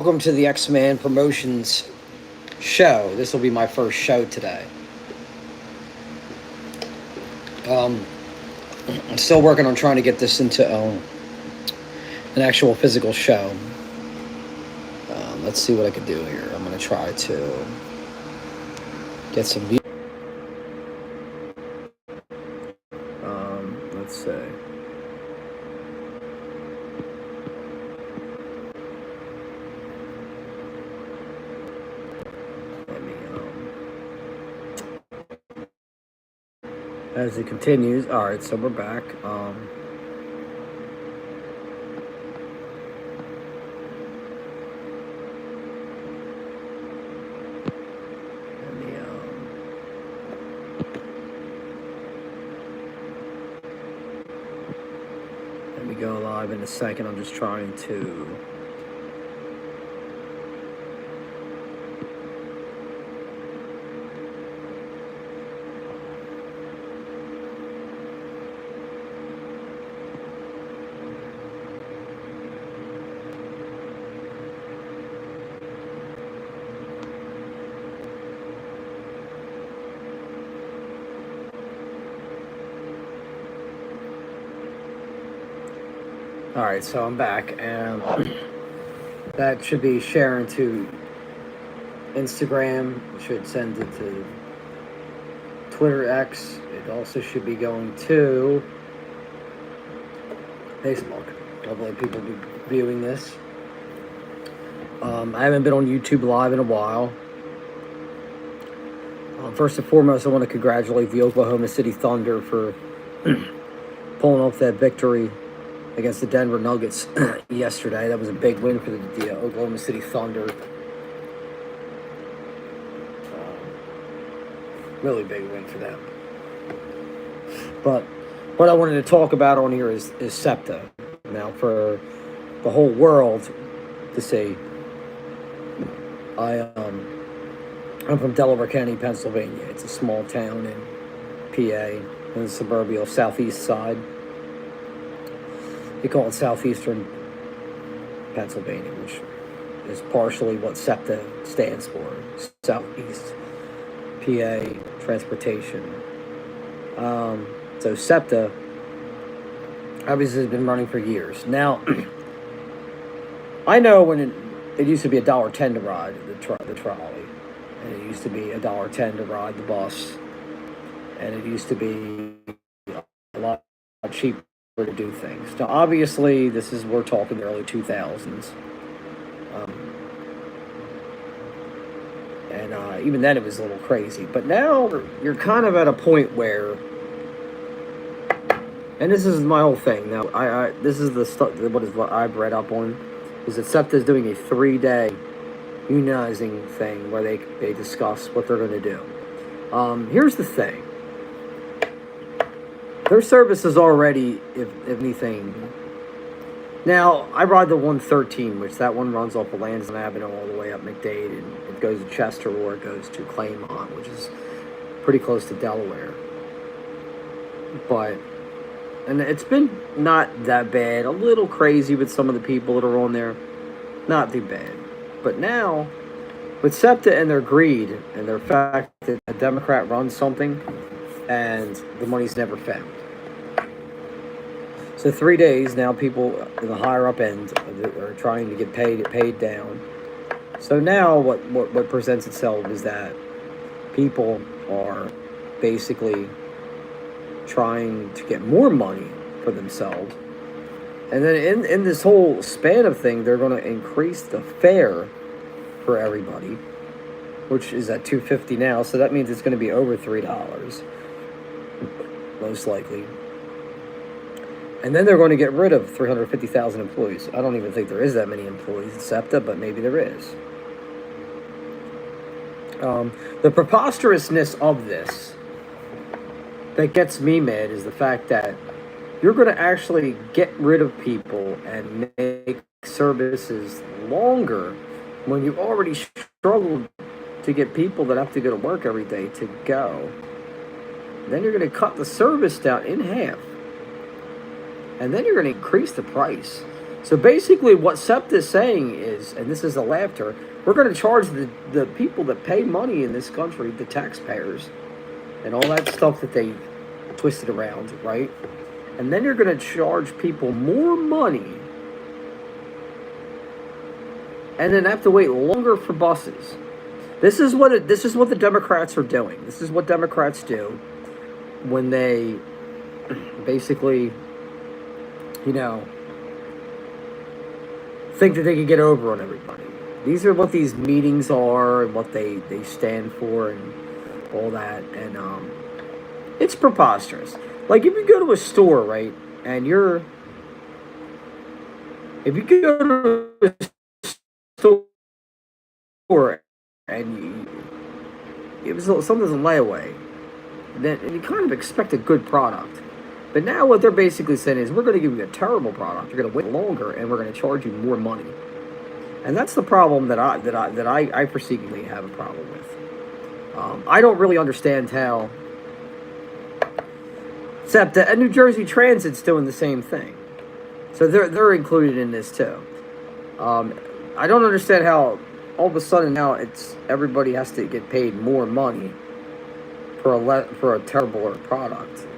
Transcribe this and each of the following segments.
Welcome to the X-Man Promotions show. This will be my first show today. Um, I'm still working on trying to get this into an actual physical show. Let's see what I can do here. I'm going to try to get some views. Let's see. As it continues. All right, so we're back. Let me go live in a second. I'm just trying to. All right, so I'm back, and that should be sharing to Instagram. It should send it to Twitter X. It also should be going to Facebook. Hopefully people will be viewing this. I haven't been on YouTube Live in a while. First and foremost, I want to congratulate the Oklahoma City Thunder for pulling off that victory against the Denver Nuggets yesterday. That was a big win for the Oklahoma City Thunder. Really big win for them. But what I wanted to talk about on here is SEPTA. Now, for the whole world to see, I'm from Delaware County, Pennsylvania. It's a small town in PA, in the suburban southeast side. They call it southeastern Pennsylvania, which is partially what SEPTA stands for, Southeast PA Transportation. So SEPTA obviously has been running for years. Now, I know when it used to be $1.10 to ride the trolley, and it used to be $1.10 to ride the bus, and it used to be a lot cheaper to do things. Now, obviously, we're talking the early 2000s. And even then it was a little crazy. But now you're kind of at a point where, and this is my whole thing. Now, this is the stuff, what I've read up on, is that SEPTA is doing a 3-day unionizing thing where they discuss what they're going to do. Here's the thing. Their service is already, if anything. Now, I ride the 113, which that one runs off of Lansing Avenue all the way up McDade, and it goes to Chester, or it goes to Claymont, which is pretty close to Delaware. And it's been not that bad. A little crazy with some of the people that are on there. Not too bad. But now, with SEPTA and their greed and their fact that a Democrat runs something and the money's never found. So 3 days now, people in the higher up end are trying to get paid down. So now what presents itself is that people are basically trying to get more money for themselves. And then in this whole span of thing, they're going to increase the fare for everybody, which is at $2.50 now. So that means it's going to be over $3, most likely. And then they're going to get rid of 350,000 employees. I don't even think there is that many employees at SEPTA, but maybe there is. The preposterousness of this that gets me mad is the fact that you're going to actually get rid of people and make services longer when you already struggled to get people that have to go to work every day to go. Then you're going to cut the service down in half. And then you're going to increase the price. So basically, what SEPTA is saying is, and this is the laughter, we're going to charge the people that pay money in this country, the taxpayers, and all that stuff that they twisted around, right? And then you're going to charge people more money and then have to wait longer for buses. This is what the Democrats are doing. This is what Democrats do when they basically, you know, think that they can get over on everybody. These are what these meetings are and what they stand for and all that. And it's preposterous. Like, if you go to a store, right, and if you go to a store and it was something's a layaway, then you kind of expect a good product. But now what they're basically saying is, we're going to give you a terrible product. You're going to wait longer, and we're going to charge you more money. And that's the problem that I perceivably have a problem with. I don't really understand how SEPTA and New Jersey Transit's doing the same thing. So they're included in this too. I don't understand how all of a sudden now everybody has to get paid more money for a terrible product.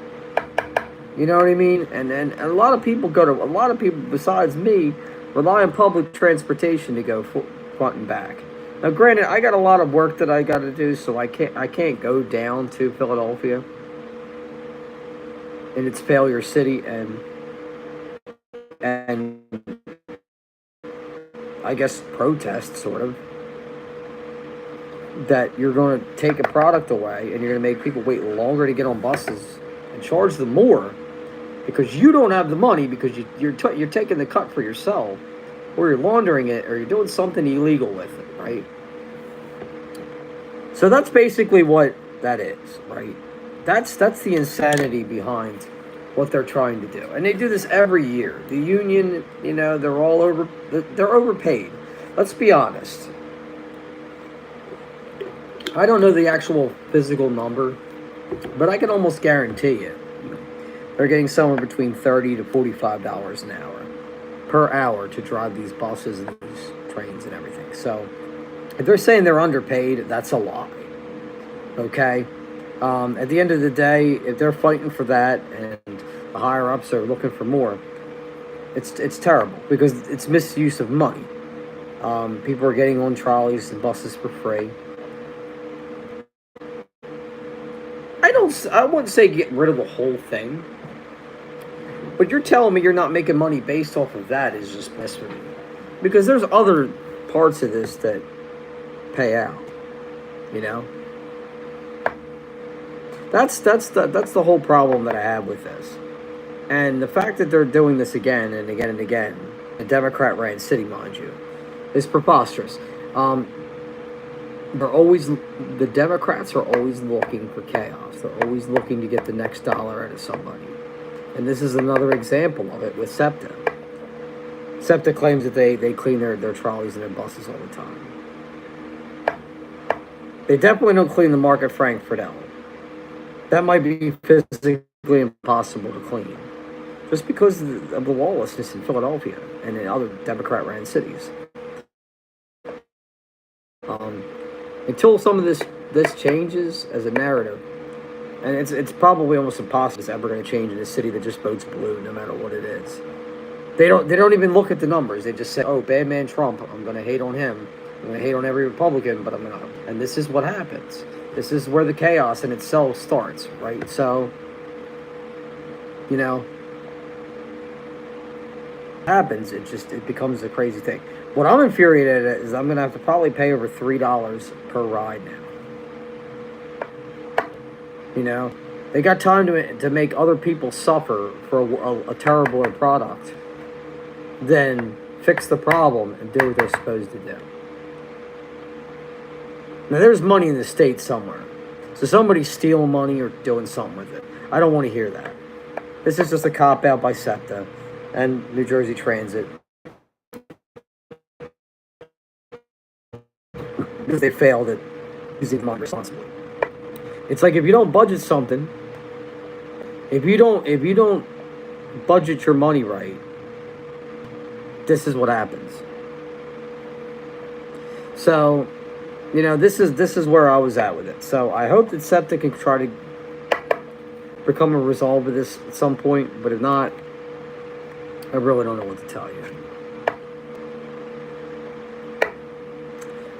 You know what I mean? And a lot of people besides me rely on public transportation to go front and back. Now, granted, I got a lot of work that I got to do, so I can't go down to Philadelphia in its failure city and I guess protest, sort of, that you're going to take a product away and you're going to make people wait longer to get on buses and charge them more because you don't have the money, because you're taking the cut for yourself, or you're laundering it, or you're doing something illegal with it, right? So that's basically what that is, right? That's the insanity behind what they're trying to do. And they do this every year. The union, they're overpaid. Let's be honest. I don't know the actual physical number, but I can almost guarantee you they're getting somewhere between $30 to $45 an hour per hour to drive these buses and these trains and everything. So if they're saying they're underpaid, that's a lie. Okay? At the end of the day, if they're fighting for that and the higher ups are looking for more, it's terrible because it's misuse of money. People are getting on trolleys and buses for free. I wouldn't say get rid of the whole thing, but you're telling me you're not making money based off of that is just blasphemy. Because there's other parts of this that pay out, you know? That's the whole problem that I have with this. And the fact that they're doing this again and again and again, a Democrat-ran city, mind you, is preposterous. The Democrats are always looking for chaos. They're always looking to get the next dollar out of somebody. And this is another example of it with SEPTA. SEPTA claims that they clean their trolleys and their buses all the time. They definitely don't clean the Market Frankfurt out. That might be physically impossible to clean, just because of the lawlessness in Philadelphia and in other Democrat-ran cities. Until some of this changes as a narrative, and it's probably almost impossible it's ever going to change in a city that just votes blue, no matter what it is. They don't even look at the numbers. They just say, "Oh, bad man Trump. I'm going to hate on him. I'm going to hate on every Republican, but I'm not." And this is what happens. This is where the chaos in itself starts, right? So, happens. It becomes a crazy thing. What I'm infuriated at is I'm going to have to probably pay over $3 per ride now. They got time to make other people suffer for a terrible product, then fix the problem and do what they're supposed to do. Now, there's money in the state somewhere. So somebody's stealing money or doing something with it. I don't want to hear that. This is just a cop-out by SEPTA and New Jersey Transit. Because they failed at using money responsibly. It's like if you don't budget something, if you don't budget your money right, this is what happens. So, this is where I was at with it. So I hope that Septic can try to become a resolve with this at some point, but if not, I really don't know what to tell you.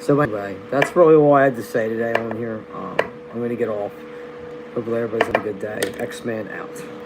So anyway, that's really all I had to say today on here. I'm going to get off. Hopefully everybody's having a good day. X-Man out.